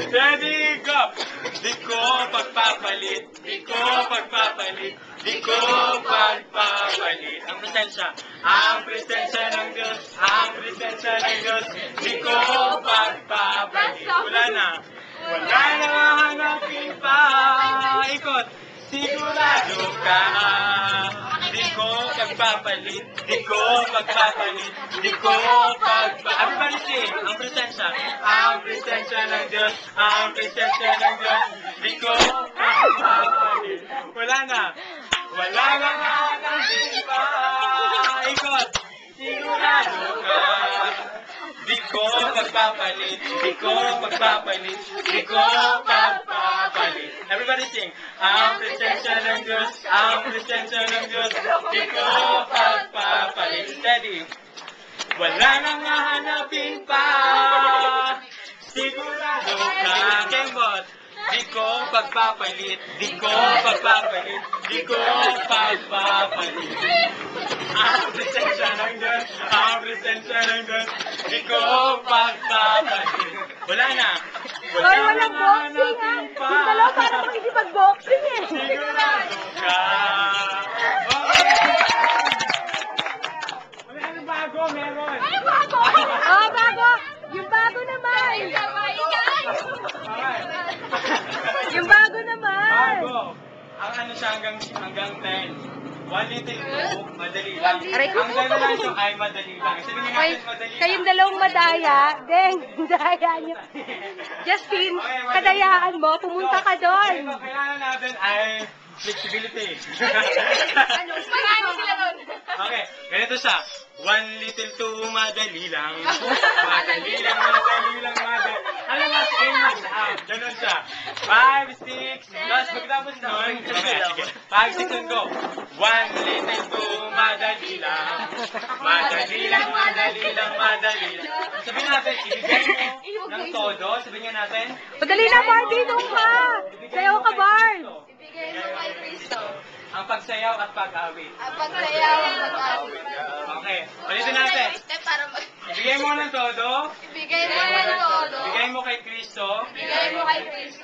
Ready, go! Di ko pagpapalit, di ko pagpapalit, di ko pagpapalit. Ang presensya ng Diyos, ang presensya ng Diyos, di ko pagpapalit. Wala na hahanapin pa. Ikot, sigurado ka. Di ko pagpapalit, di ko pagpapalit, di ko pagpapalit. Everybody sing, ang presensya ng Diyos, ang presensya ng Diyos, di ko pagpapalit. Wala na hahanapin pa. Ikot, sigurado ka. Di ko pagpapalit, di ko pagpapalit, di ko pagpapalit. Everybody sing, ang presensya ng Diyos, ang presensya ng Diyos, di ko pagpapalit. Steady. Wala nang hahanapin pa. Sigurado ka. Kembot. Di ko pagpapalit, di ko pagpapalit, di ko pagpapalit. Ang presensya ng Diyos, ang presensya ng Diyos, di ko pagpapalit. Wala na. Hoy, walang boxing ha. Yung dalawa parang makikipag-boxing eh. Sigurado ka. Ano bago? Meron. Ano bago? Oh, bago. Yung bago naman. Yung bago naman. Bago. Ang ano siya hanggang 10. 1 little 2, madali lang. Ang dalawa lang ay madali lang. Sabihin nga Hoy, natin madali lang. kayong dalawang madaya. Deng, daya nyo. Justin, kadayaan mo, pumunta ka doon. Ang kailangan natin ay flexibility. Marami sila doon. Okay, ganito siya. 1 little 2, madali lang. Madali lang, madali lang, madali. Alam mo, sa English, ganun siya. 5, 6, tapos pagkatapos nun, okay, sige. 5, 6, and go. 1 little 2, madali lang. Madali lang, madali lang, madali lang. Sabihin natin, ibigay mo ng todo. Sabihin nga natin. Madali na, Barbie, doon ka. Sayaw ka, Barb. Ibigay mo kay Cristo. Ang pagsayaw at pag-awit. Ang pagsayaw ang pag-awit. Okay, ulitin natin. Step para Ibigay mo ng todo. Ibigay mo ng todo. Ibigay mo kay Kristo. Ibigay mo kay Cristo.